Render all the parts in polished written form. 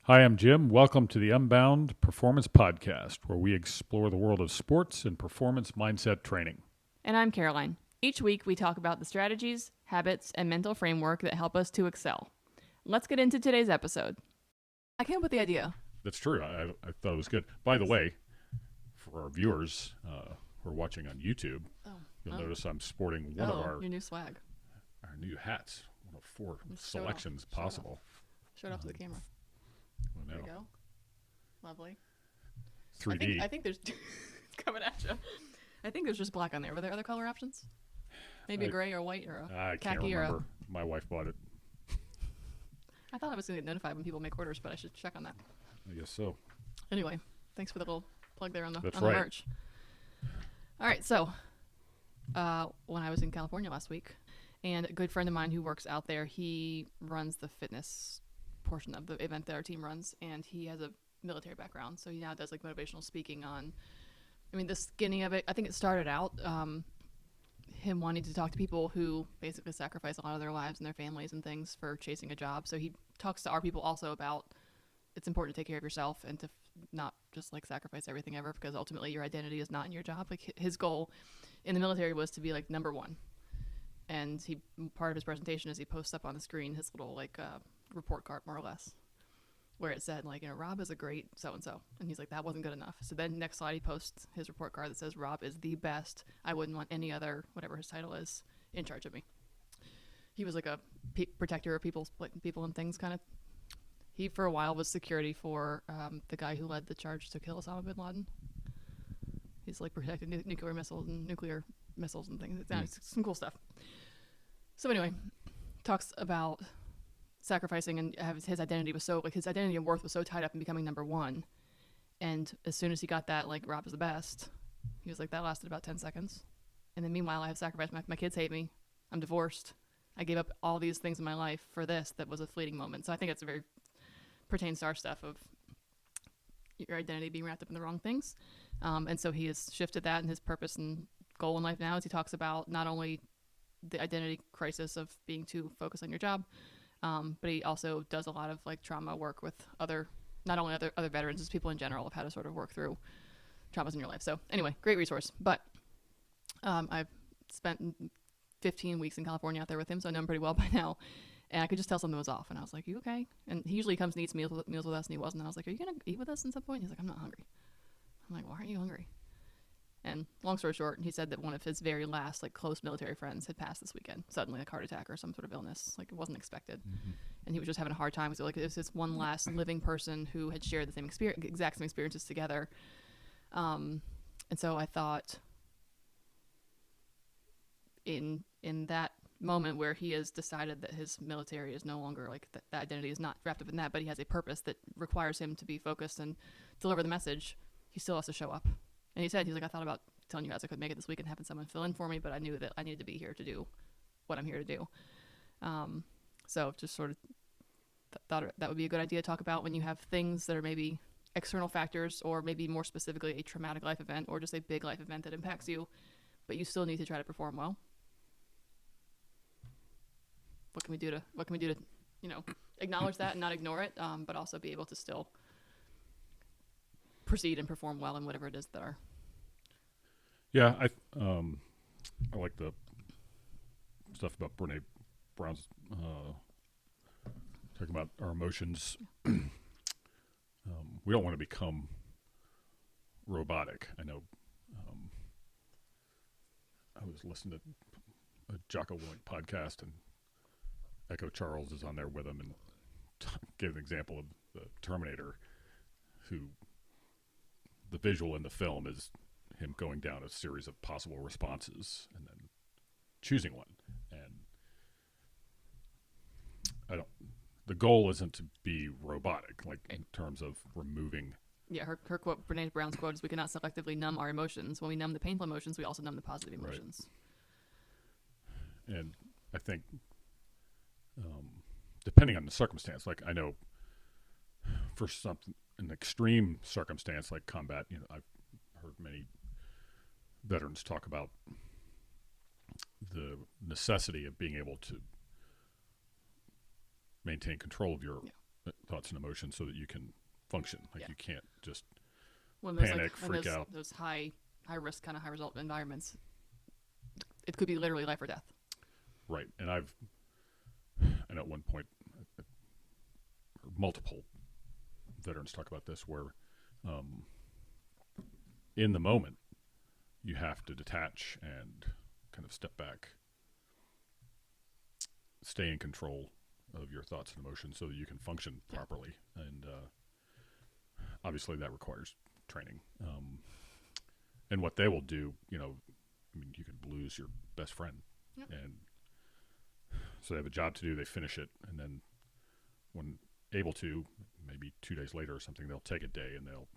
Hi, I'm Jim. Welcome to the Unbound Performance Podcast, where we explore the world of sports and performance mindset training. And I'm Caroline. Each week we talk about the strategies, habits, and mental framework that help us to excel. Let's get into today's episode. I came up with the idea. That's true. I thought it was good. By the way, for our viewers who are watching on YouTube, you'll notice I'm sporting one of our your new swag. Our new hats, one of four Let's selections possible. Show it off to the camera. Well, There you go. Lovely. 3D. I think there's it's coming at you. I think there's just black on there. Were there other color options? Maybe a gray or a white or a I khaki can't remember. or a... My wife bought it. I thought I was going to get notified when people make orders, but I should check on that. I guess so. Anyway, thanks for the little plug there on the That's on right. the merch. All right, so when I was in California last week, and a good friend of mine who works out there, he runs the fitness portion of the event that our team runs, and he has a military background, so he now does like motivational speaking on, I mean, the skinny of it, I think it started out him wanting to talk to people who basically sacrifice a lot of their lives and their families and things for chasing a job. So he talks to our people also about it's important to take care of yourself and to not just like sacrifice everything ever, because ultimately your identity is not in your job. Like his goal in the military was to be like number one. And part of his presentation is he posts up on the screen his little like report card, more or less, where it said like, Rob is a great so-and-so. And he's like, that wasn't good enough. So then next slide, he posts his report card that says, Rob is the best. I wouldn't want any other, whatever his title is, in charge of me. He was like a protector of people and things kind of. He, for a while, was security for the guy who led the charge to kill Osama bin Laden. He's like protecting nuclear missiles and things. It's some cool stuff. So anyway, talks about sacrificing, and his identity was so, like, his identity and worth was so tied up in becoming number one. And as soon as he got that, like, Rob is the best, he was like, that lasted about 10 seconds. And then meanwhile, I have sacrificed. My kids hate me. I'm divorced. I gave up all these things in my life for this that was a fleeting moment. So I think it's very pertains to our stuff of your identity being wrapped up in the wrong things. And so he has shifted that, and his purpose and goal in life now is he talks about not only the identity crisis of being too focused on your job, but he also does a lot of like trauma work with not only other veterans, just people in general of how to sort of work through traumas in your life. So anyway, great resource. But I've spent 15 weeks in California out there with him, so I know him pretty well by now. And I could just tell something was off. And I was like, you okay? And he usually comes and eats meals with us, and he wasn't. And I was like, are you going to eat with us at some point? He's like, I'm not hungry. I'm like, why aren't you hungry? And long story short, he said that one of his very last like close military friends had passed this weekend, suddenly, like heart attack or some sort of illness. Like it wasn't expected. Mm-hmm. And he was just having a hard time. So like it was this one last living person who had shared the exact same experiences together. And so I thought in that moment where he has decided that his military is no longer like that identity is not wrapped up in that, but he has a purpose that requires him to be focused and deliver the message, he still has to show up. And he's like, I thought about telling you guys I could make it this week and having someone fill in for me, but I knew that I needed to be here to do what I'm here to do. So just sort of thought that would be a good idea to talk about when you have things that are maybe external factors, or maybe more specifically a traumatic life event or just a big life event that impacts you, but you still need to try to perform well. What can we do to acknowledge that and not ignore it, but also be able to still proceed and perform well in whatever it is that are. Yeah, I like the stuff about Brene Brown's talking about our emotions. We don't want to become robotic. I know I was listening to a Jocko Willink podcast, and Echo Charles is on there with him, and gave an example of the Terminator, who the visual in the film is him going down a series of possible responses and then choosing one. And the goal isn't to be robotic, like in terms of removing. Yeah, her quote, Brene Brown's quote is, we cannot selectively numb our emotions. When we numb the painful emotions, we also numb the positive emotions. Right. And I think depending on the circumstance, like I know for an extreme circumstance like combat, I've heard many veterans talk about the necessity of being able to maintain control of your thoughts and emotions so that you can function. Like Yeah. you can't just When there's panic, when freak those, out. those high risk kind of high result environments, it could be literally life or death. Right. And I know at one point, multiple veterans talk about this, where in the moment, you have to detach and kind of step back, stay in control of your thoughts and emotions so that you can function properly. And obviously that requires training. And what they will do, you could lose your best friend. Yep. And so they have a job to do, they finish it, and then when able to, maybe 2 days later or something, they'll take a day and they'll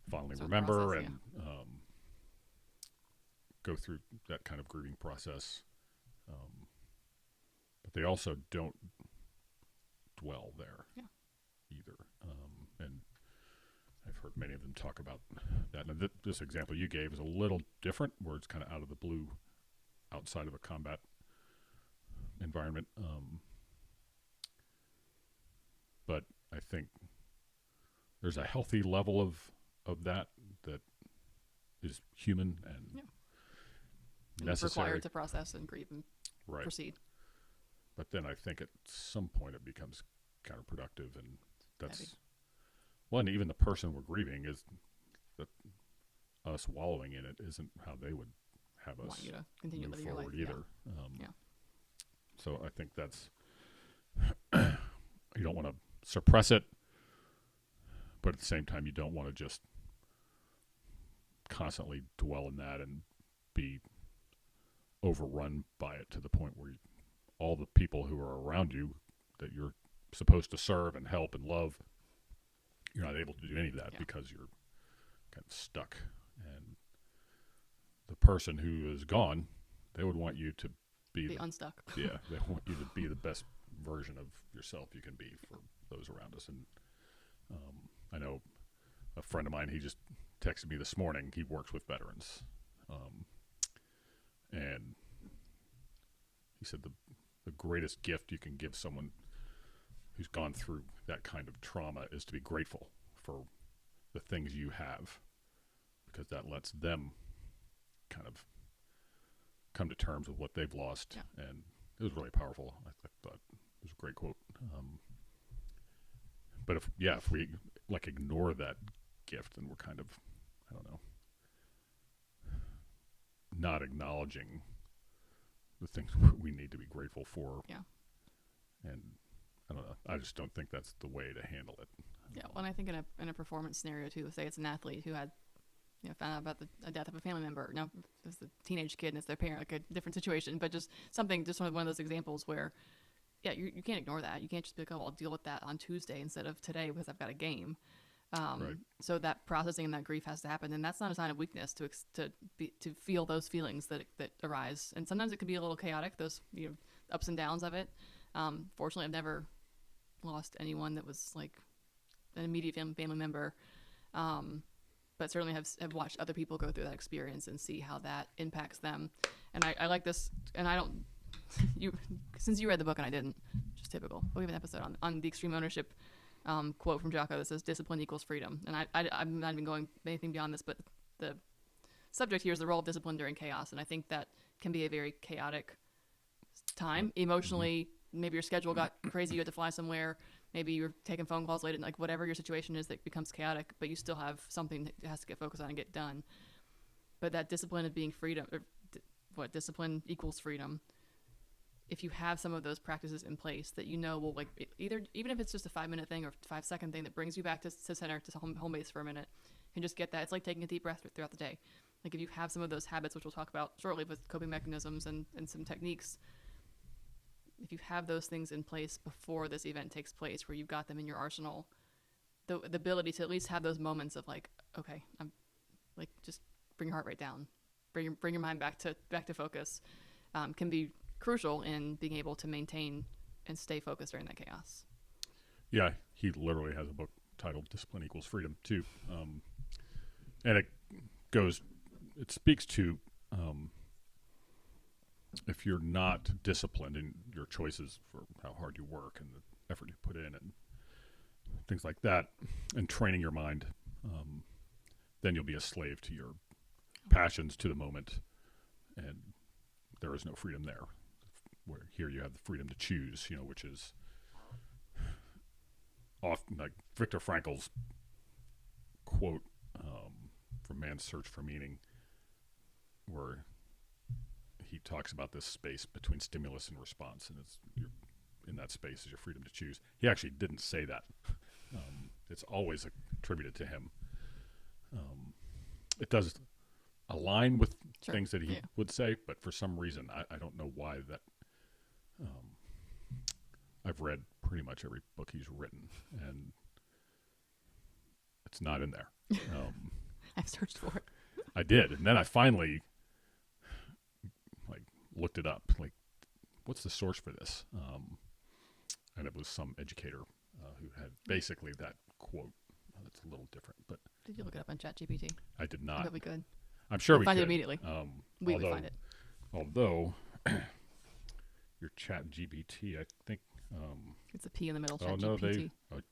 finally remember process, and go through that kind of grieving process. But they also don't dwell there either. And I've heard many of them talk about that. Now, this example you gave is a little different, where it's kind of out of the blue, outside of a combat environment. But I think there's a healthy level of that is human and necessary. Required to process and grieve and proceed. But then I think at some point it becomes counterproductive, and that's heavy. Well, and even the person we're grieving is that us wallowing in it isn't how they would have us want you to continue move living your life forward either. Yeah. So I think that's you don't want to suppress it, but at the same time you don't want to just constantly dwell in that and be overrun by it to the point where all the people who are around you that you're supposed to serve and help and love, you're not able to do any of that because you're kind of stuck. And the person who is gone, they would want you to be unstuck. Yeah, they want you to be the best version of yourself you can be for those around us. And I know a friend of mine, he just texted me this morning. He works with veterans, and he said the greatest gift you can give someone who's gone through that kind of trauma is to be grateful for the things you have, because that lets them kind of come to terms with what they've lost. And it was really powerful. I thought it was a great quote. But if we ignore that gift, then we're kind of, I don't know, not acknowledging the things we need to be grateful for. Yeah. And I don't know. I just don't think that's the way to handle it. Yeah. Well, and I think in a performance scenario too, say it's an athlete who had, found out about the death of a family member. Now it's a teenage kid and it's their parent, like a different situation, but just one of those examples where, you can't ignore that. You can't just be like, oh, I'll deal with that on Tuesday instead of today because I've got a game. So that processing and that grief has to happen, and that's not a sign of weakness to feel those feelings that arise. And sometimes it can be a little chaotic, those ups and downs of it. Fortunately, I've never lost anyone that was like an immediate family member, but certainly have watched other people go through that experience and see how that impacts them. And I like this, and I don't. Since you read the book and I didn't, just typical. We'll give an episode on the extreme ownership quote from Jocko that says discipline equals freedom. And I'm not even going anything beyond this, but the subject here is the role of discipline during chaos. And I think that can be a very chaotic time emotionally. Maybe your schedule got crazy, you had to fly somewhere. Maybe you're taking phone calls late, and like whatever your situation is that becomes chaotic, but you still have something that has to get focused on and get done. But that discipline of being freedom, discipline equals freedom. If you have some of those practices in place that will even if it's just a 5-minute thing or 5-second thing that brings you back to center, to home base for a minute, and just get that. It's like taking a deep breath throughout the day. Like if you have some of those habits, which we'll talk about shortly with coping mechanisms and some techniques, if you have those things in place before this event takes place, where you've got them in your arsenal, the ability to at least have those moments of like, okay, I'm like, just bring your heart rate down, bring your mind back to focus, can be crucial in being able to maintain and stay focused during that chaos. Yeah, he literally has a book titled Discipline Equals Freedom too. And it speaks to if you're not disciplined in your choices for how hard you work and the effort you put in, and things like that, and training your mind, then you'll be a slave to your passions, to the moment, and there is no freedom there. Where here you have the freedom to choose, which is often like Viktor Frankl's quote from Man's Search for Meaning, where he talks about this space between stimulus and response, and you're in that space is your freedom to choose. He actually didn't say that. It's always attributed to him. It does align with things that he would say, but for some reason, I don't know why that. I've read pretty much every book he's written, and it's not in there. I've searched for it. I did, and then I finally looked it up. What's the source for this? And it was some educator who had basically that quote. That's a little different, but did you look it up on ChatGPT? I did not. That'd be good. I'm sure we'll we find could. it immediately. We would find it. Although your ChatGPT, I think. It's a P in the middle. Oh no, GPT.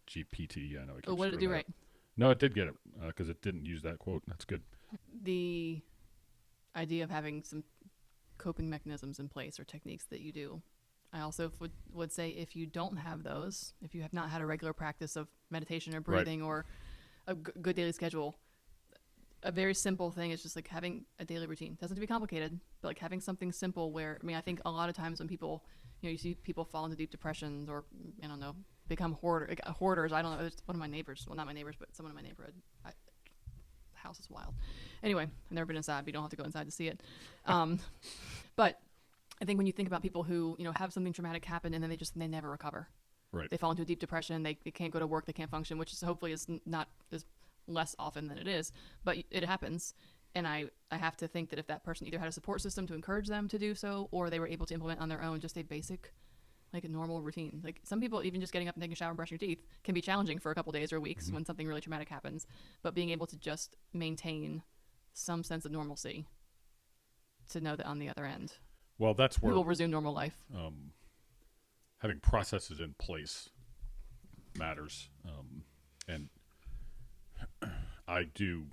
GPT. Yeah, no. What did it do right? No, it did get it because it didn't use that quote. That's good. The idea of having some coping mechanisms in place or techniques that you do. I also would say if you don't have those, if you have not had a regular practice of meditation or breathing or a good daily schedule, a very simple thing is just having a daily routine. It doesn't have to be complicated, but having something simple where, I think a lot of times when people, you see people fall into deep depressions or, I don't know, become hoarders. I don't know. It's one of my neighbors, well, not my neighbors, but someone in my neighborhood. The house is wild. Anyway, I've never been inside, but you don't have to go inside to see it. But I think when you think about people who, have something traumatic happen and then they never recover. Right. They fall into a deep depression. They can't go to work. They can't function, which is hopefully is not is less often than it is, but it happens. And I have to think that if that person either had a support system to encourage them to do so, or they were able to implement on their own just a basic, a normal routine. Some people, even just getting up and taking a shower and brushing your teeth can be challenging for a couple days or weeks when something really traumatic happens. But being able to just maintain some sense of normalcy to know that on the other end, well, that's where we will resume normal life. Having processes in place matters. And I do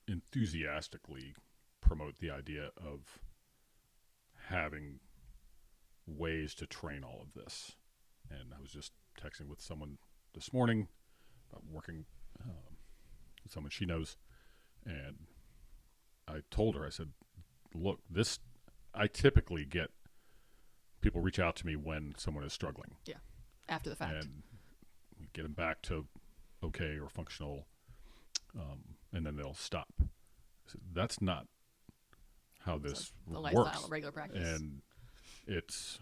enthusiastically promote the idea of having ways to train all of this. And I was just texting with someone this morning about working with someone she knows, and I told her, I said, look, I typically get people reach out to me when someone is struggling. Yeah, after the fact. And we get them back to okay or functional, and then they'll stop. So that's not how this the works. Lifestyle, regular practice. And it's,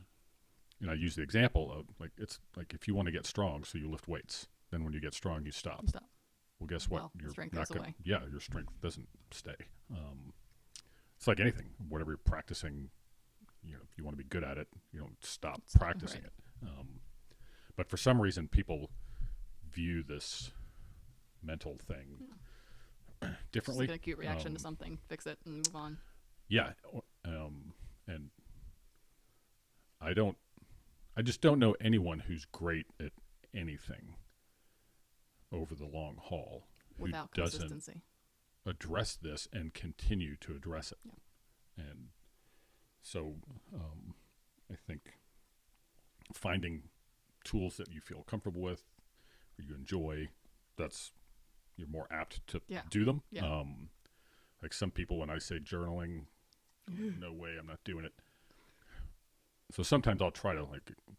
I use the example of it's like if you want to get strong, so you lift weights. Then when you get strong, you stop. Well, guess what? Your strength goes away. Yeah, your strength doesn't stay. It's like anything. Whatever you're practicing, if you want to be good at it, you don't stop practicing it. But for some reason, people view this mental thing differently. Just an acute reaction to something, fix it, and move on. Yeah, and I just don't know anyone who's great at anything over the long haul without who consistency. Doesn't address this and continue to address it. Yeah. And so I think finding tools that you feel comfortable with, or you enjoy, you're more apt to do them. Yeah. Like some people, when I say journaling, no way, I'm not doing it. So sometimes I'll try to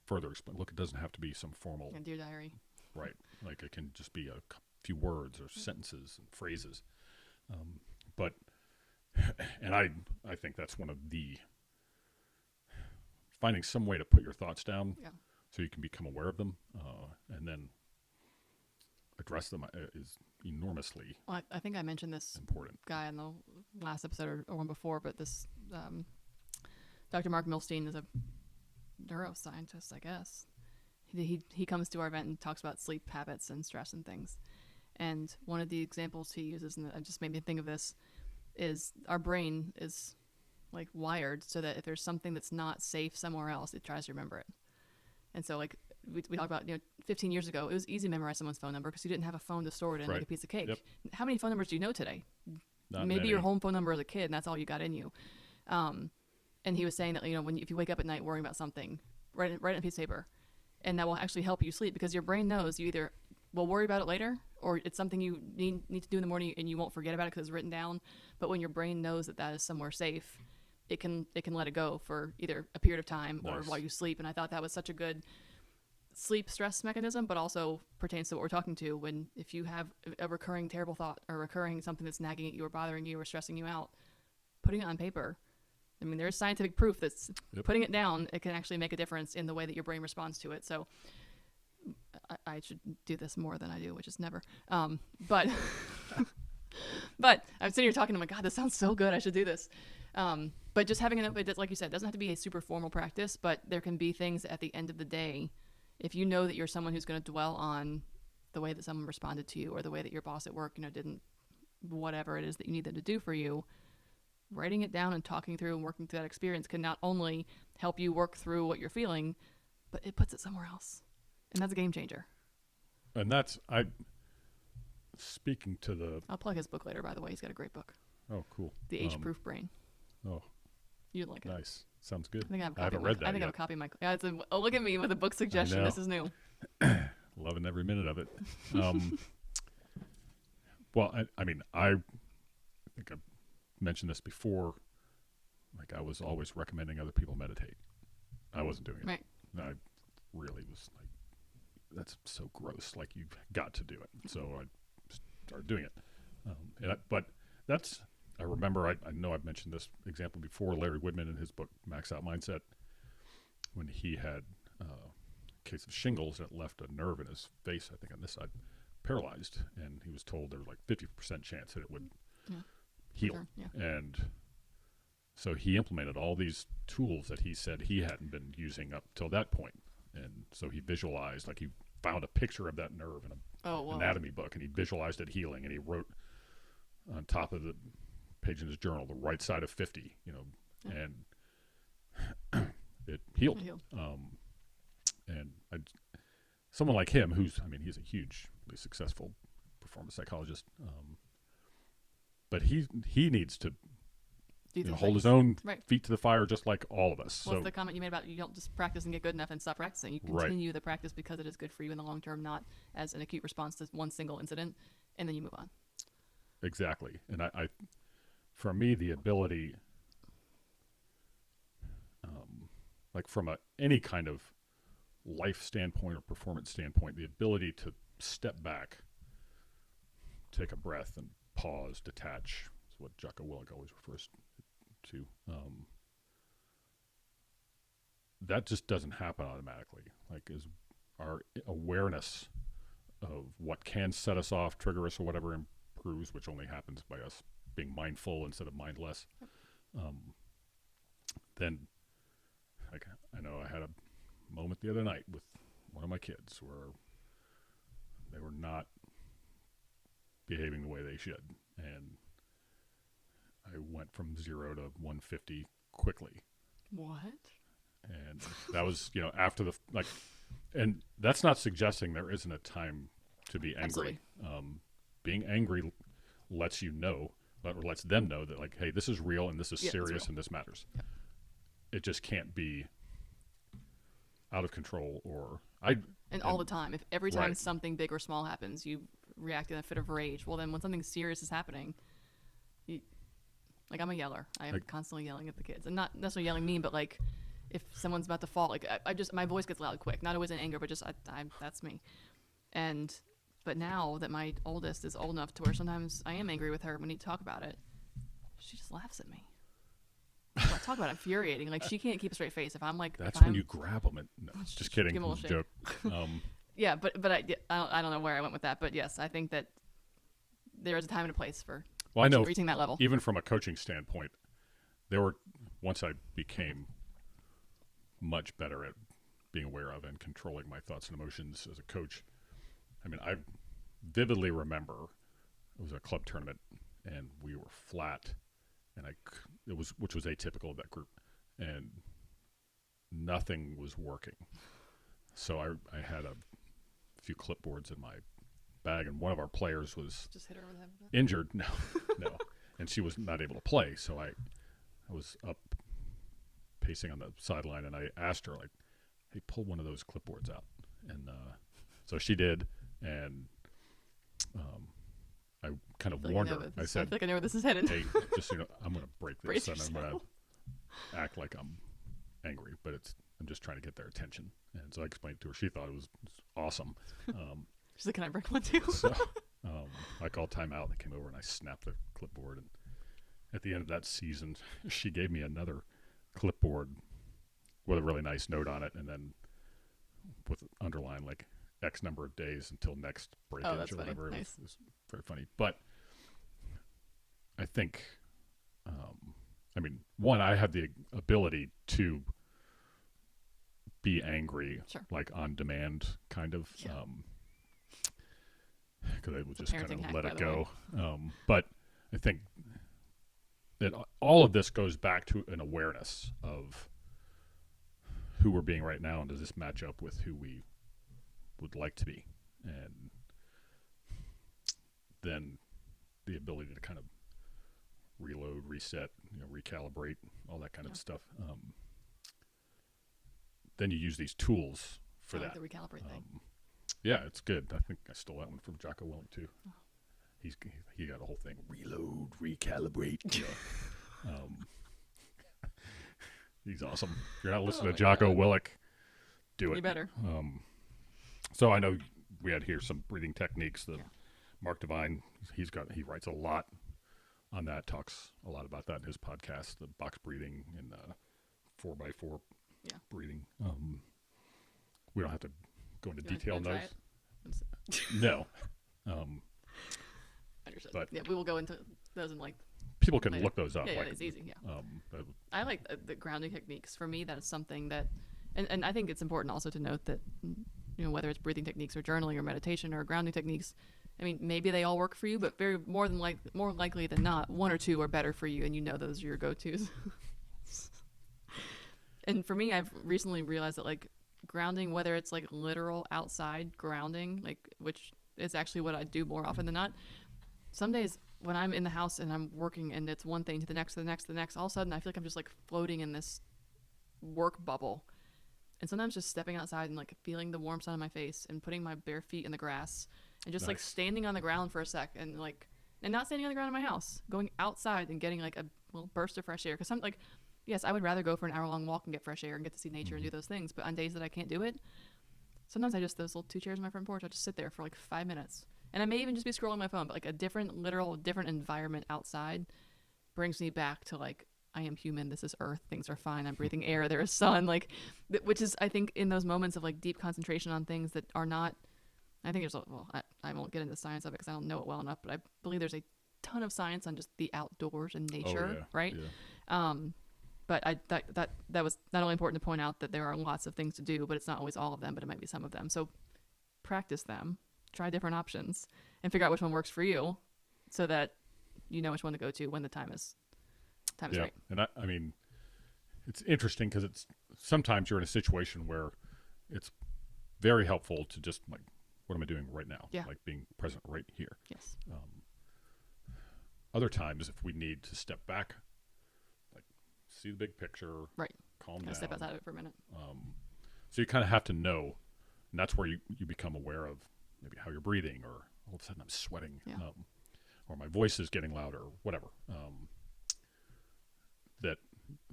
further explain. Look, it doesn't have to be some formal. And dear diary. Right. It can just be a few words or sentences and phrases. And I think that's one of the finding some way to put your thoughts down so you can become aware of them and then address them is enormously well, I think I mentioned this important guy in the last episode or one before, but this Dr. Mark Milstein is a neuroscientist, I guess. He comes to our event and talks about sleep habits and stress and things. And one of the examples he uses, and it just made me think of this, is our brain is wired so that if there's something that's not safe somewhere else, it tries to remember it. And so we talked about, 15 years ago, it was easy to memorize someone's phone number because you didn't have a phone to store it in Right. like a piece of cake. Yep. How many phone numbers do you know today? Not Maybe many. your home phone number as a kid, and that's all you got in you. And he was saying that, if you wake up at night worrying about something, write it on a piece of paper, and that will actually help you sleep because your brain knows you either will worry about it later or it's something you need to do in the morning and you won't forget about it because it's written down. But when your brain knows that is somewhere safe, it can let it go for either a period of time or Nice. while you sleep. And I thought that was such a good sleep stress mechanism, but also pertains to what we're talking to. If you have a recurring terrible thought or recurring something that's nagging at you or bothering you or stressing you out, putting it on paper. I mean, there's scientific proof that's putting it down, it can actually make a difference in the way that your brain responds to it. So I should do this more than I do, which is never. But I'm sitting here talking to my God, this sounds so good. I should do this. But just having it, like you said, it doesn't have to be a super formal practice, but there can be things at the end of the day. If you know that you're someone who's going to dwell on the way that someone responded to you or the way that your boss at work, didn't, whatever it is that you need them to do for you, writing it down and talking through and working through that experience can not only help you work through what you're feeling, but it puts it somewhere else. And that's a game changer. And speaking to the... I'll plug his book later, by the way. He's got a great book. Oh, cool. The Age-Proof Brain. Oh, You'd like it. nice. Sounds good. I think I haven't read that I think I yet. have a copy of my... Yeah, look at me with a book suggestion. know. This is new. Loving every minute of it. Well, I think I've mentioned this before. Like, I was always recommending other people meditate. I wasn't doing it. Right. I really was like, that's so gross. Like, you've got to do it. So I started doing it. But that's, I remember, I know I've mentioned this example before, Larry Whitman in his book, Max Out Mindset, when he had a case of shingles that left a nerve in his face, I think on this side, paralyzed. And he was told there was like 50% chance that it would heal. Sure, yeah. And so he implemented all these tools that he said he hadn't been using up till that point. And so he visualized, like he found a picture of that nerve in an anatomy book, and he visualized it healing, and he wrote on top of the page in his journal, the right side of 50, and it healed. And someone like him, he's a hugely successful performance psychologist, but he needs to hold his own feet to the fire, just like all of us. Well, so the comment you made about you don't just practice and get good enough and stop practicing. You continue the practice because it is good for you in the long term, not as an acute response to one single incident, and then you move on. Exactly. And I for me, the ability, like from any kind of life standpoint or performance standpoint, the ability to step back, take a breath, and pause, detach, is what Jocko Willink always refers to. That just doesn't happen automatically. Like, is our awareness of what can set us off, trigger us, or whatever improves, which only happens by us being mindful instead of mindless. Then, like, I know I had a moment the other night with one of my kids where they were not behaving the way they should, and I went from 0 to 150 quickly. What? And that was, after and that's not suggesting there isn't a time to be angry. Being angry lets you know, or lets them know that, like, hey, this is real and this is serious and this matters. Yeah. It just can't be out of control all the time. If every time something big or small happens, you react in a fit of rage, well, then when something serious is happening, I'm a yeller. I am constantly yelling at the kids, and not necessarily yelling mean, but like if someone's about to fall, like my voice gets loud quick. Not always in anger, but just that's me. But now that my oldest is old enough to where sometimes I am angry with her when we talk about it, she just laughs at me. Well, talk about infuriating. Like, she can't keep a straight face. If I'm like, that's when you grab them. No, just kidding. Give them a little joke. Yeah, but I don't know where I went with that. But yes, I think that there is a time and a place for I know reaching that level. Even from a coaching standpoint, once I became much better at being aware of and controlling my thoughts and emotions as a coach. I vividly remember it was a club tournament and we were flat, and which was atypical of that group, and nothing was working. So I had a few clipboards in my bag, and one of our players was Just hit her over the head with that. injured. No, no, and she was not able to play. So I was up pacing on the sideline, and I asked her, like, "Hey, pull one of those clipboards out." And so she did, and I kind of warned her. I I said, feel like I know where this is headed. "Hey, just so you know, I'm going to break Brace this, and I'm going yourself. to act like I'm angry, but I'm just trying to get their attention." And so I explained it to her. She thought it was awesome. She's like, can I break one too? So I called timeout. They came over, and I snapped the clipboard. And at the end of that season, she gave me another clipboard with a really nice note on it, and then with underline like X number of days until next breakage that's or funny. whatever. Nice. It was very funny. But I think, I mean, one, I have the ability to be angry, Sure. like on demand, kind of, Yeah. because I would It's a just kind parenting of hack, let by it the go. But I think that all of this goes back to an awareness of who we're being right now, and does this match up with who we would like to be, and then the ability to kind of reload, reset, recalibrate, all that kind of stuff. Then you use these tools for I like that. the recalibrate thing. Yeah, it's good. I think I stole that one from Jocko Willink too. Oh. He got a whole thing: reload, recalibrate. He's awesome. If you're not listening to Jocko Willink, do it. You better. So I know we had here some breathing techniques that Mark Devine, he writes a lot on that, talks a lot about that in his podcast, the box breathing and 4x4 breathing. We don't have to go into detail on those. No. Understood. But we will go into those in like people can later. look those up. Yeah, like, it's easy. Yeah. But I like the grounding techniques. For me, that is something that, and I think it's important also to note that, whether it's breathing techniques or journaling or meditation or grounding techniques, I mean, maybe they all work for you, but more likely than not, one or two are better for you, and those are your go-tos. And for me, I've recently realized that like grounding, whether it's like literal outside grounding, like which is actually what I do more often than not. Some days when I'm in the house and I'm working and it's one thing to the next, all of a sudden I feel like I'm just like floating in this work bubble. And sometimes just stepping outside and like feeling the warm sun on my face and putting my bare feet in the grass and just like standing on the ground for a sec and not standing on the ground in my house, going outside and getting like a little burst of fresh air. Cause yes, I would rather go for an hour-long walk and get fresh air and get to see nature and do those things. But on days that I can't do it, sometimes those little 2 chairs on my front porch, I just sit there for like 5 minutes. And I may even just be scrolling my phone, but like a different environment outside brings me back to like, I am human. This is Earth. Things are fine. I'm breathing air. There is sun. Like, which is, I think, in those moments of like deep concentration on things that are not, I think I won't get into science of it because I don't know it well enough, but I believe there's a ton of science on just the outdoors and nature, right? Yeah. But that was not only important to point out that there are lots of things to do, but it's not always all of them, but it might be some of them. So practice them, try different options, and figure out which one works for you so that you know which one to go to when the time is right. And I mean, it's interesting because it's sometimes you're in a situation where it's very helpful to just like, what am I doing right now? Yeah. Like being present right here. Yes. Other times, if we need to step back, see the big picture, right? Calm down. Step outside of it for a minute. So you kind of have to know, and that's where you become aware of maybe how you're breathing, or all of a sudden I'm sweating, or my voice is getting louder, or whatever.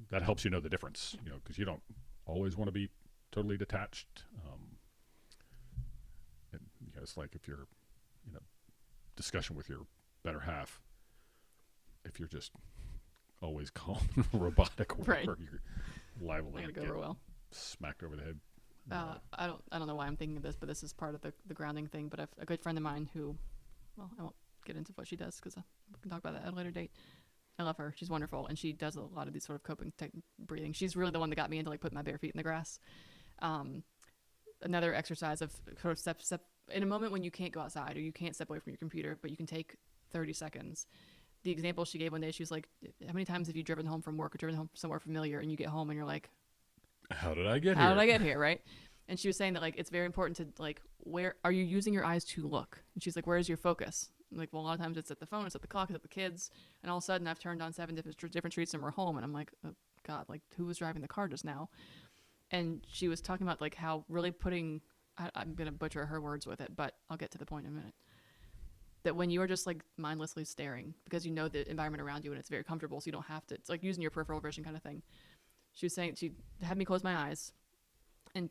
That helps you know the difference, because you don't always want to be totally detached. And it's like if you're in a discussion with your better half, if you're just always calm, robotic, or whatever, you're liable to get smacked over the head. I don't know why I'm thinking of this, but this is part of the grounding thing. But a good friend of mine who, well, I won't get into what she does because we can talk about that at a later date. I love her. She's wonderful, and she does a lot of these sort of coping breathing. She's really the one that got me into like putting my bare feet in the grass. Another exercise of sort of step in a moment when you can't go outside or you can't step away from your computer, but you can take 30 seconds. The example she gave one day, she was like, how many times have you driven home from work or driven home somewhere familiar and you get home and you're like, how did I get here? Right? And she was saying that like it's very important to like, where are you using your eyes to look? And she's like, where's your focus? I'm like, well, a lot of times it's at the phone, it's at the clock, it's at the kids, and all of a sudden I've turned on 7 different streets and we're home, and I'm like, oh God, like who was driving the car just now? And she was talking about like how really putting, I'm gonna butcher her words with it, but I'll get to the point in a minute. That when you are just like mindlessly staring because you know the environment around you and it's very comfortable, so you don't have to. It's like using your peripheral vision kind of thing. She was saying she had me close my eyes,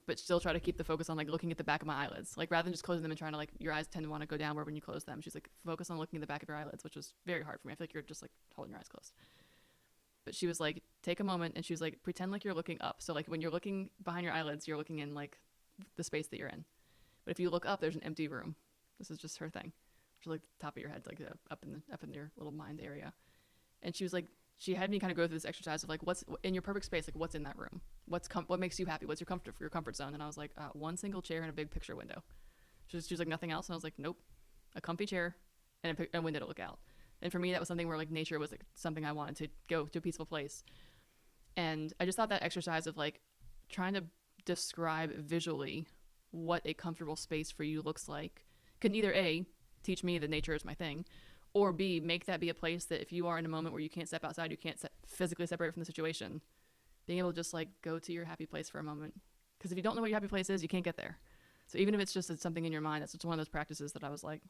but still try to keep the focus on like looking at the back of my eyelids, like rather than just closing them and trying to like your eyes tend to want to go downward when you close them. She's like focus on looking at the back of your eyelids, which was very hard for me. I feel like you're just like holding your eyes closed. But she was like, take a moment, and she was like, pretend like you're looking up. So like when you're looking behind your eyelids, you're looking in like the space that you're in. But if you look up, there's an empty room. This is just her thing. She's like the top of your head, like up in your little mind area. And she was like, she had me kind of go through this exercise of like, what's in your perfect space, like what's in that room, what makes you happy, what's your comfort zone. And I was like, one single chair and a big picture window. She was like, nothing else. And I was like, nope, a comfy chair and a window to look out. And for me, that was something where like nature was like something I wanted to go to a peaceful place. And I just thought that exercise of like trying to describe visually what a comfortable space for you looks like can either A, teach me that nature is my thing, or B, make that be a place that if you are in a moment where you can't step outside, you can't physically separate from the situation, being able to just like go to your happy place for a moment. Because if you don't know what your happy place is, you can't get there. So even if it's just something in your mind, that's just one of those practices that I was like,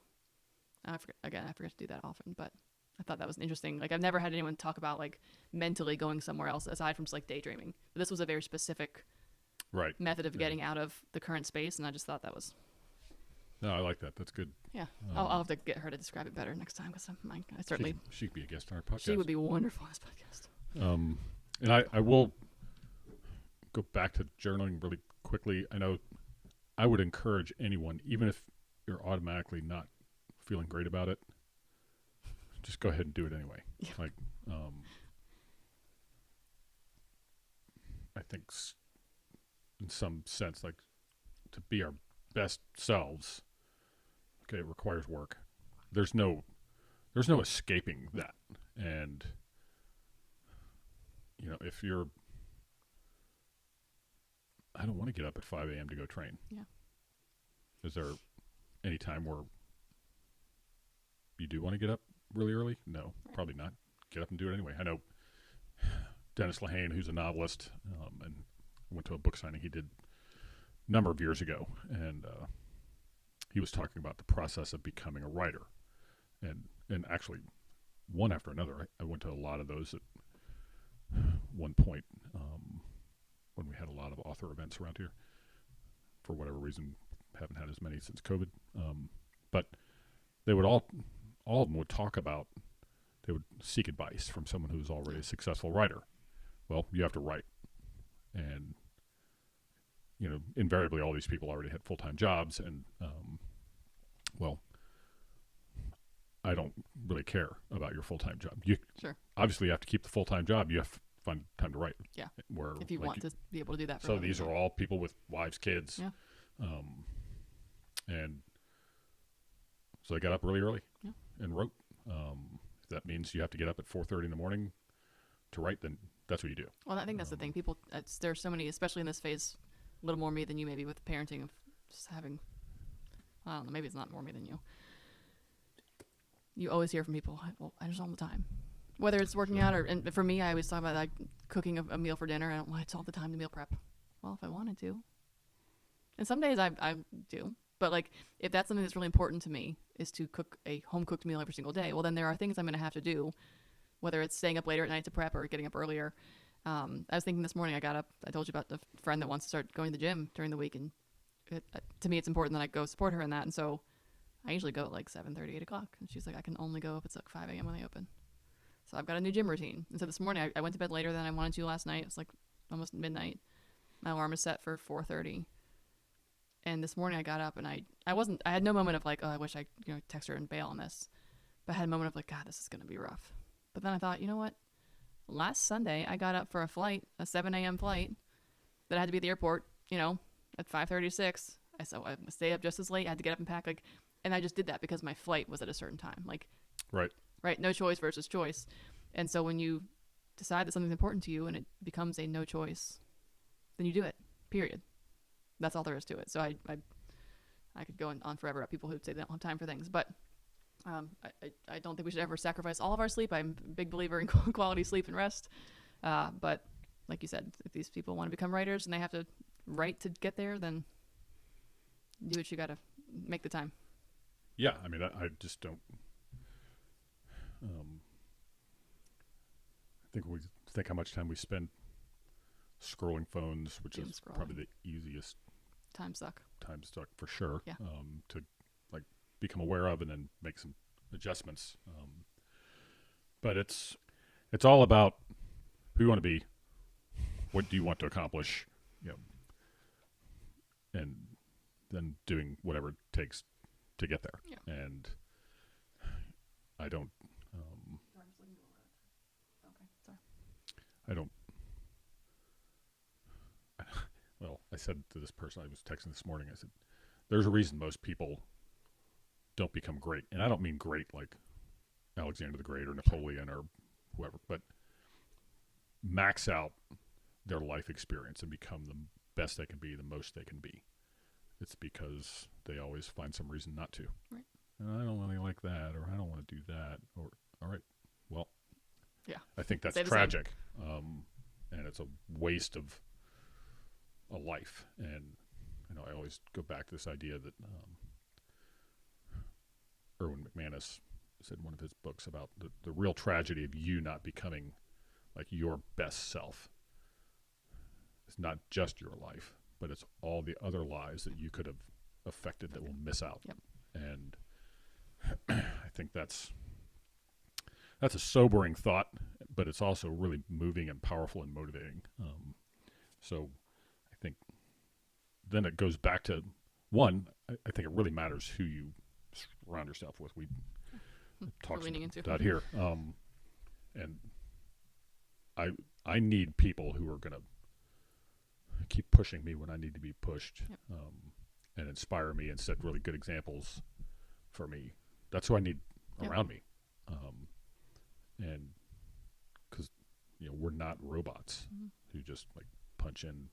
I forget to do that often, but I thought that was interesting. Like I've never had anyone talk about like mentally going somewhere else aside from just like daydreaming. But this was a very specific method of getting out of the current space, and I just thought that was. No, I like that. That's good. Yeah, I'll have to get her to describe it better next time because I certainly. She could be a guest on our podcast. She would be wonderful on this podcast. And I will go back to journaling really quickly. I know I would encourage anyone, even if you're automatically not feeling great about it, just go ahead and do it anyway. Yeah. Like, I think in some sense, like to be our best selves, okay, it requires work. There's no escaping that. And you know, if you're, I don't want to get up at 5 a.m. to go train. Yeah. Is there any time where you do want to get up really early? No, probably not. Get up and do it anyway. I know Dennis Lehane, who's a novelist, and I went to a book signing he did a number of years ago, and he was talking about the process of becoming a writer, and actually one after another. I went to a lot of those at one point when we had a lot of author events around here. For whatever reason, haven't had as many since COVID, but they would all of them would talk about, they would seek advice from someone who's already a successful writer. Well, you have to write. And, you know, invariably all these people already had full-time jobs. And, well, I don't really care about your full-time job. Sure. Obviously, you have to keep the full-time job. You have to find time to write. Yeah. Where, if you want to be able to do that. So these are all people with wives, kids. Yeah. And so I got up really early yeah. and wrote. If that means you have to get up at 4:30 in the morning to write, then that's what you do. Well, I think that's the thing. People, there's so many, especially in this phase, a little more me than you maybe with parenting, of just having, I don't know, maybe it's not more me than you. You always hear from people, well, I just all the time. Whether it's working out or, and for me, I always talk about like cooking a meal for dinner. I don't want it's all the time to meal prep. Well, if I wanted to. And some days I do. But like, if that's something that's really important to me, is to cook a home-cooked meal every single day, well, then there are things I'm going to have to do, whether it's staying up later at night to prep or getting up earlier. I was thinking this morning, I got up, I told you about the friend that wants to start going to the gym during the week, and to me, it's important that I go support her in that, and so I usually go at like 7:30, 8 o'clock, and she's like, I can only go if it's like 5 a.m. when they open. So I've got a new gym routine. And so this morning, I went to bed later than I wanted to last night. It was like almost midnight. My alarm is set for 4:30. And this morning I got up and I had no moment of like, oh, I wish I text her and bail on this. But I had a moment of like, God, this is going to be rough. But then I thought, you know what? Last Sunday I got up for a flight, a 7 a.m. flight that I had to be at the airport, at 5:36. I stayed up just as late. I had to get up and pack, and I just did that because my flight was at a certain time. Right. No choice versus choice. And so when you decide that something's important to you and it becomes a no choice, then you do it, period. That's all there is to it. So I could go on forever about people who say they don't have time for things, but I don't think we should ever sacrifice all of our sleep. I'm a big believer in quality sleep and rest. But like you said, if these people want to become writers and they have to write to get there, then do what you got to make the time. Yeah, I mean, I just don't. I think we think how much time we spend scrolling phones, which Doom is scrolling. probably the easiest Time suck. time stuck for sure. Yeah. To like become aware of and then make some adjustments. But it's all about who you want to be, what do you want to accomplish, and then doing whatever it takes to get there. Yeah. And I don't. Okay, sorry. I don't. Well, I said to this person I was texting this morning, I said, there's a reason most people don't become great. And I don't mean great like Alexander the Great or Napoleon or whoever, but max out their life experience and become the best they can be, the most they can be. It's because they always find some reason not to. Right. And I don't really like that, or I don't want to do that, or all right, well, Yeah. I think that's Stay the tragic, and it's a waste of a life. And I always go back to this idea that Erwin McManus said in one of his books about the real tragedy of you not becoming like your best self. It's not just your life, but it's all the other lives that you could have affected that will miss out. Yep. And I think that's a sobering thought, but it's also really moving and powerful and motivating. So I think then it goes back to one, I think it really matters who you surround yourself with. We talked about that here. And I need people who are going to keep pushing me when I need to be pushed, Yep. and inspire me and set really good examples for me. That's who I need around me. And because, we're not robots who just like punch in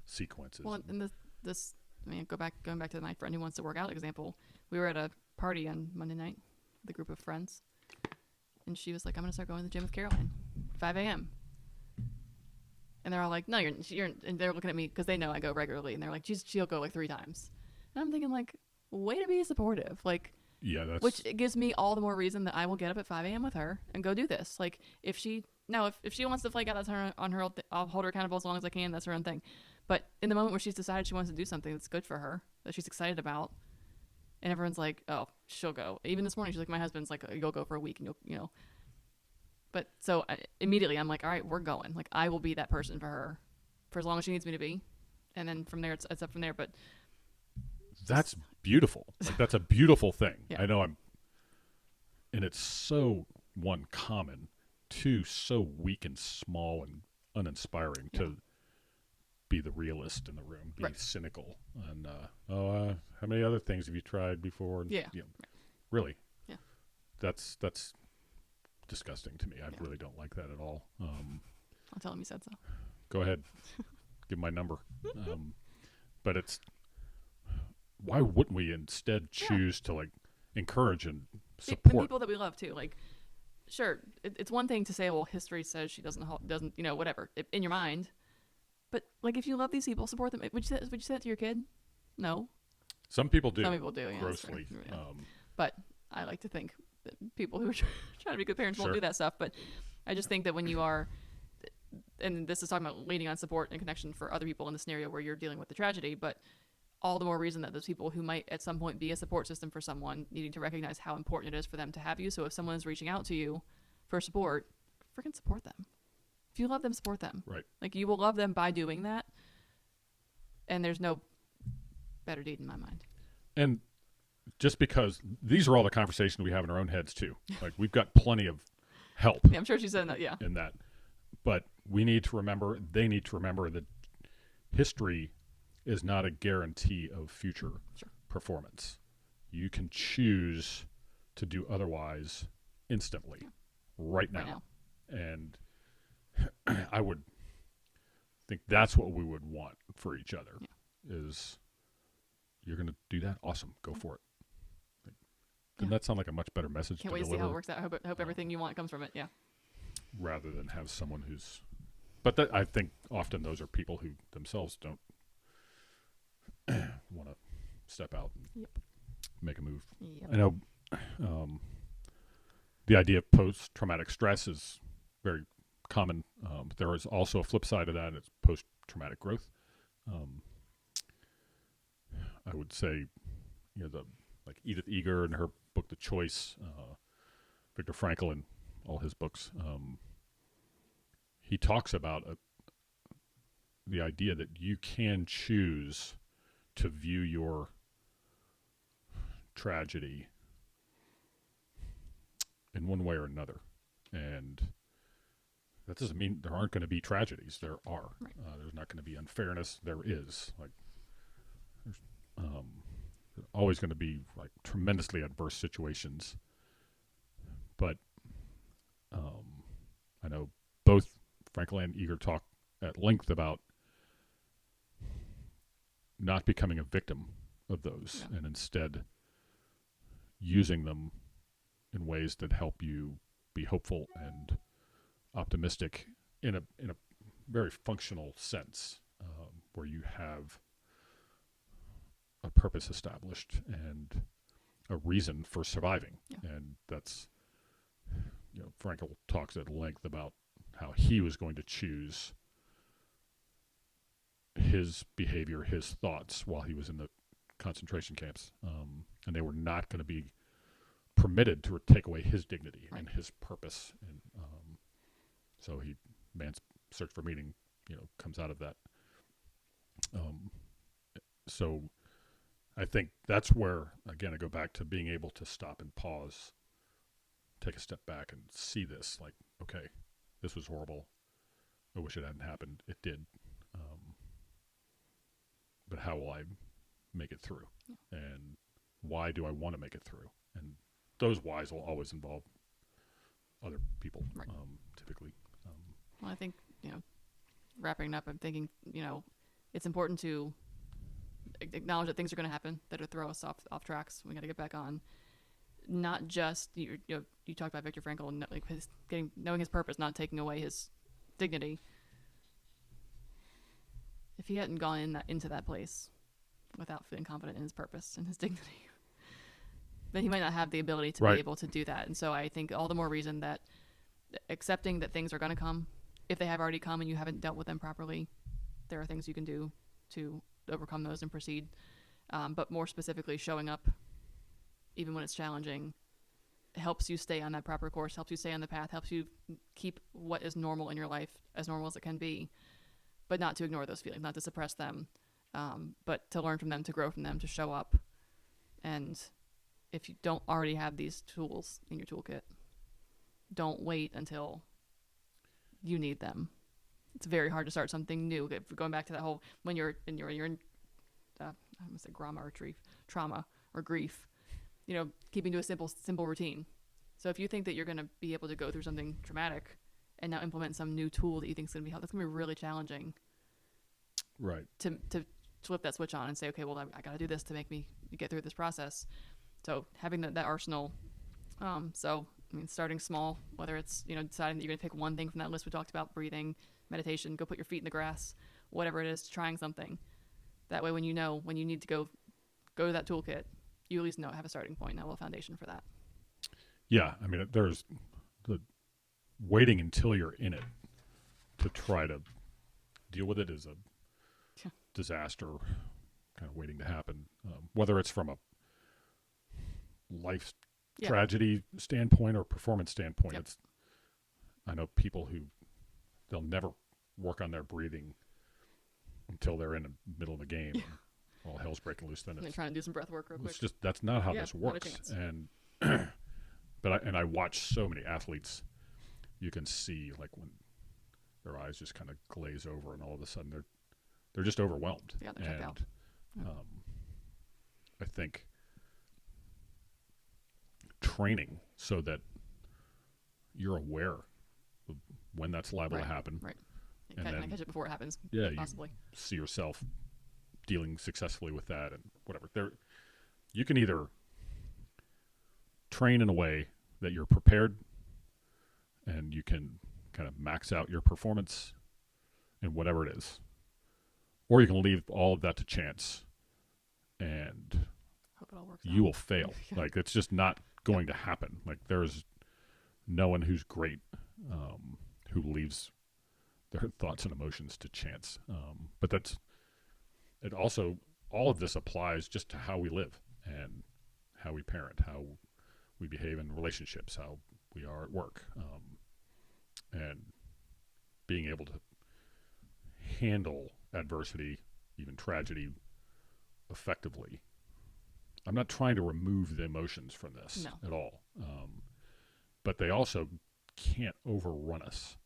sequences. Well, and this, going back to my friend who wants to work out example, we were at a party on Monday night with a group of friends, and she was like, I'm going to start going to the gym with Caroline, 5 a.m. And they're all like, no, you're, and they're looking at me because they know I go regularly, and they're like, she'll go like 3 times. And I'm thinking like, way to be supportive. Like, yeah, that's which it gives me all the more reason that I will get up at 5 a.m. with her and go do this. Like, if she wants to flake out, that's on her. I'll hold her accountable as long as I can. That's her own thing. But in the moment where she's decided she wants to do something that's good for her, that she's excited about, and everyone's like, oh, she'll go. Even this morning, she's like, my husband's like, you'll go for a week, and you'll. But so immediately I'm like, all right, we're going. Like, I will be that person for her for as long as she needs me to be. And then from there, it's up from there. But that's beautiful. Like, that's a beautiful thing. Yeah. I know and it's so, one, common, two, so weak and small and uninspiring to be the realist in the room, be cynical. And, how many other things have you tried before? And, really. Yeah. That's disgusting to me. I really don't like that at all. I'll tell him you said so. Go ahead. Give my number. But it's, why wouldn't we instead choose to like encourage and And support people that we love too? Like, sure, it's one thing to say, well, history says she doesn't, whatever, in your mind. But like, if you love these people, support them. Would you say that to your kid? No. Some people do. Some people do. Yeah, grossly. yeah. But I like to think that people who are trying to be good parents won't do that stuff. But I just think that when you are, and this is talking about leaning on support and connection for other people in the scenario where you're dealing with the tragedy, but all the more reason that those people who might at some point be a support system for someone, needing to recognize how important it is for them to have you. So if someone is reaching out to you for support, freaking support them. If you love them, support them. Right. Like, you will love them by doing that. And there's no better deed in my mind. And just because these are all the conversations we have in our own heads too. Like, we've got plenty of help Yeah, I'm sure she said that. Yeah. in that. But we need to remember, they need to remember that history is not a guarantee of future performance. You can choose to do otherwise instantly, right now. And I would think that's what we would want for each other. is you're going to do that. Awesome. Go for it. Yeah. Doesn't that sound like a much better message Can't to wait to see deliver? how it works out. I hope everything you want comes from it. Yeah. Rather than have someone who's, but that, I think often those are people who themselves don't want to step out and Yep. make a move. Yep. I know the idea of post-traumatic stress is very common. But there is also a flip side of that. It's post-traumatic growth. I would say, like Edith Eger in her book The Choice, Viktor Frankl in all his books, he talks about the idea that you can choose to view your tragedy in one way or another. And that doesn't mean there aren't going to be tragedies. There are. Right. There's not going to be unfairness. There is. There's always going to be tremendously adverse situations. But I know both Frankl and Eger talk at length about not becoming a victim of those, and instead using them in ways that help you be hopeful and optimistic in a very functional sense, where you have a purpose established and a reason for surviving. Yeah. And that's, Frankl talks at length about how he was going to choose his behavior, his thoughts while he was in the concentration camps. And they were not going to be permitted to take away his dignity and his purpose. And so man's search for meaning, comes out of that. So I think that's where, again, I go back to being able to stop and pause, take a step back and see this, okay, this was horrible. I wish it hadn't happened. It did. But how will I make it through? Yeah. And why do I want to make it through? And those whys will always involve other people, typically. Well, I think, wrapping up, I'm thinking, it's important to acknowledge that things are going to happen that will throw us off tracks. We got to get back on. Not just, you talked about Viktor Frankl and knowing his purpose, not taking away his dignity. If he hadn't gone into that place without feeling confident in his purpose and his dignity, then he might not have the ability to be able to do that. And so I think all the more reason that accepting that things are going to come, if they have already come and you haven't dealt with them properly, there are things you can do to overcome those and proceed. But more specifically, showing up, even when it's challenging, helps you stay on that proper course, helps you stay on the path, helps you keep what is normal in your life as normal as it can be, but not to ignore those feelings, not to suppress them, but to learn from them, to grow from them, to show up. And if you don't already have these tools in your toolkit, don't wait until you need them. It's very hard to start something new. Going back to that whole, when you're in I'm gonna say trauma or grief, keeping to a simple routine. So if you think that you're going to be able to go through something traumatic and now implement some new tool that you think is going to be helpful, that's going to be really challenging. Right. To flip that switch on and say, okay, well, I got to do this to make me get through this process. So having that arsenal. Starting small, whether it's, deciding that you're going to pick one thing from that list we talked about, breathing, meditation, go put your feet in the grass, whatever it is, trying something. That way, when you need to go to that toolkit, you at least have a starting point, have a foundation for that. Yeah. There's the waiting until you're in it to try to deal with it is a disaster kind of waiting to happen. Whether it's from a life tragedy standpoint or performance standpoint, I know people who they'll never work on their breathing until they're in the middle of a game and all hell's breaking loose. Then they're trying to do some breath work real quick. It's just, that's not how this works. And I watch so many athletes, you can see when their eyes just kind of glaze over and all of a sudden they're just overwhelmed. Yeah, they're checked out. I think training so that you're aware of when that's liable to happen. Right. And can I then catch it before it happens? Yeah, possibly. you see yourself dealing successfully with that and whatever. You can either train in a way that you're prepared and you can kind of max out your performance in whatever it is, or you can leave all of that to chance and Hope it all works you out. will fail. Yeah. Like, it's just not going to happen. Like, there's no one who's great who leaves their thoughts and emotions to chance. But it also, all of this applies just to how we live and how we parent, how we behave in relationships, how we are at work, and being able to handle adversity, even tragedy, effectively. I'm not trying to remove the emotions from this at all, but they also can't overrun us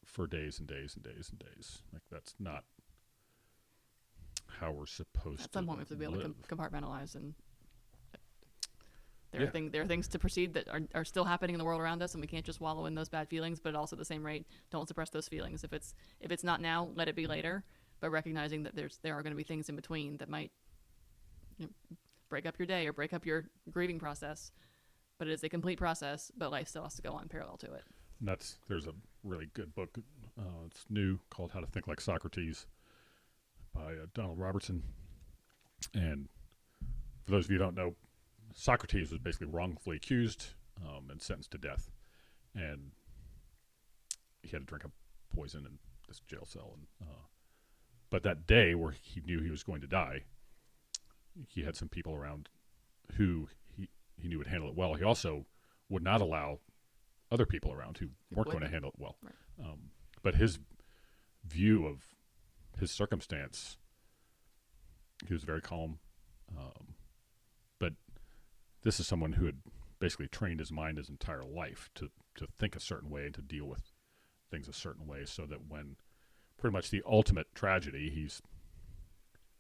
for days and days and days and days. Like, that's not how we're supposed to At some point, we have to be able live. to compartmentalize, and there are things to proceed that are still happening in the world around us, and we can't just wallow in those bad feelings. But also, at the same rate, don't suppress those feelings. If it's not now, let it be later. But recognizing that there are going to be things in between that might break up your day or break up your grieving process. But it is a complete process. But life still has to go on parallel to it. And there's a really good book. It's new, called How to Think Like Socrates by Donald Robertson. And for those of you who don't know, Socrates was basically wrongfully accused and sentenced to death. And he had to drink a poison in this jail cell. And but that day where he knew he was going to die, he had some people around who he knew would handle it well. He also would not allow other people around who weren't going to handle it well. Right. But his view of his circumstance, he was very calm. But this is someone who had basically trained his mind his entire life to think a certain way and to deal with things a certain way, so that when pretty much the ultimate tragedy, he's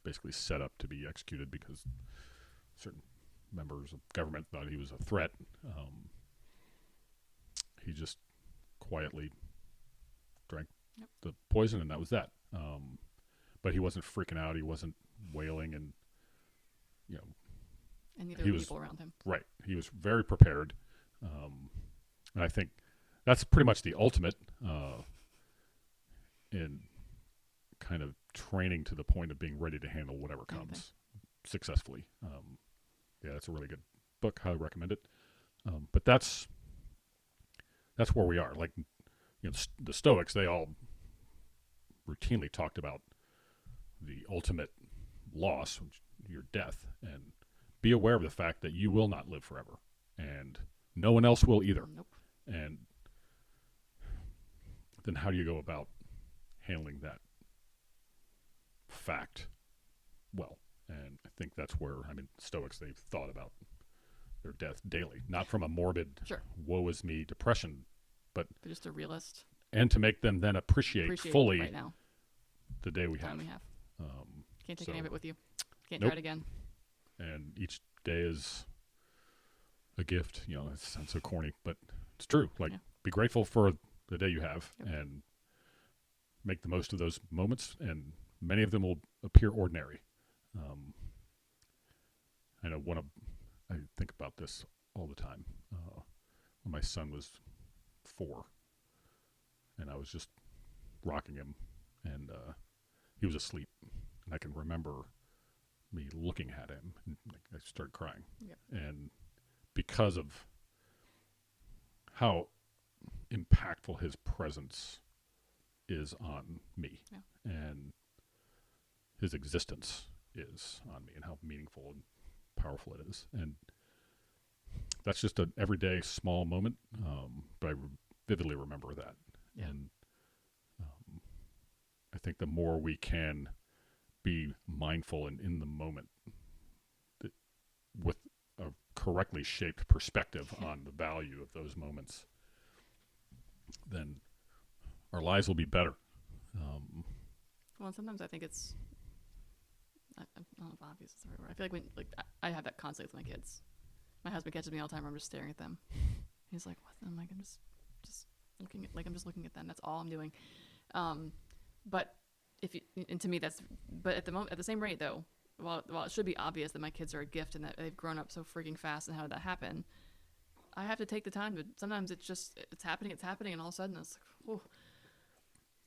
basically set up to be executed because certain members of government thought he was a threat. He just quietly drank the poison, and that was that. But he wasn't freaking out. He wasn't wailing, and and neither were people around him. Right. He was very prepared, and I think that's pretty much the ultimate in kind of training to the point of being ready to handle whatever comes successfully. Yeah, that's a really good book. Highly recommend it. But that's where we are. Like, the Stoics, they all routinely talked about the ultimate loss, your death, and be aware of the fact that you will not live forever, and no one else will either. Nope. And then how do you go about handling that fact well? And I think that's where, Stoics, they've thought about their death daily, not from a morbid, woe is me depression, but just a realist. And to make them then appreciate fully right now the day we have. Can't take any of it with you. Can't Nope. try it again. And each day is a gift. It sounds so corny, but it's true. Like, be grateful for the day you have and make the most of those moments. And many of them will appear ordinary. I know I think about this all the time. When my son was 4, and I was just rocking him, and he was asleep, and I can remember me looking at him, and I started crying. And because of how impactful his presence is on me, and his existence is on me, and how meaningful and powerful it is. And that's just an everyday small moment, but I vividly remember that. And I think the more we can be mindful and in the moment with a correctly shaped perspective on the value of those moments, then our lives will be better. Well, and sometimes I think it's, I don't know if obvious is the right word. I feel like I have that constantly with my kids. My husband catches me all the time where I'm just staring at them. He's like, what? I'm just looking at, I'm just looking at them. That's all I'm doing. But and to me that's, but at the same rate though, while it should be obvious that my kids are a gift and that they've grown up so freaking fast and how did that happen, I have to take the time to, sometimes it's happening and all of a sudden it's like, whew.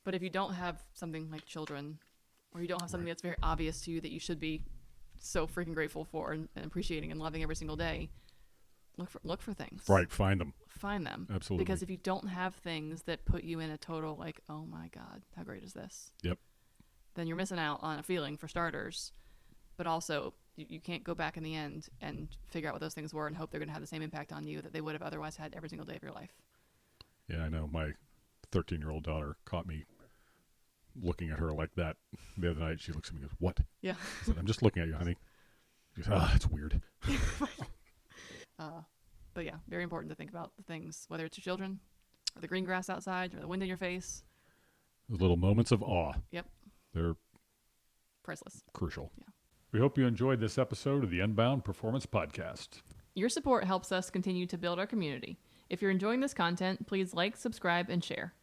But if you don't have something like children, or you don't have something that's very obvious to you that you should be so freaking grateful for and appreciating and loving every single day, look for things. Right, find them. Absolutely. Because if you don't have things that put you in a total like, oh my God, how great is this? Yep. Then you're missing out on a feeling for starters, but also you can't go back in the end and figure out what those things were and hope they're going to have the same impact on you that they would have otherwise had every single day of your life. Yeah, I know. My 13-year-old daughter caught me looking at her like that the other night. She looks at me and goes, "What?" Yeah. I said, "I'm just looking at you, honey." She goes, "That's weird." But yeah, very important to think about the things, whether it's your children or the green grass outside or the wind in your face. Those little moments of awe. Yep. They're priceless. Crucial. Yeah. We hope you enjoyed this episode of the Unbound Performance Podcast. Your support helps us continue to build our community. If you're enjoying this content, please like, subscribe, and share.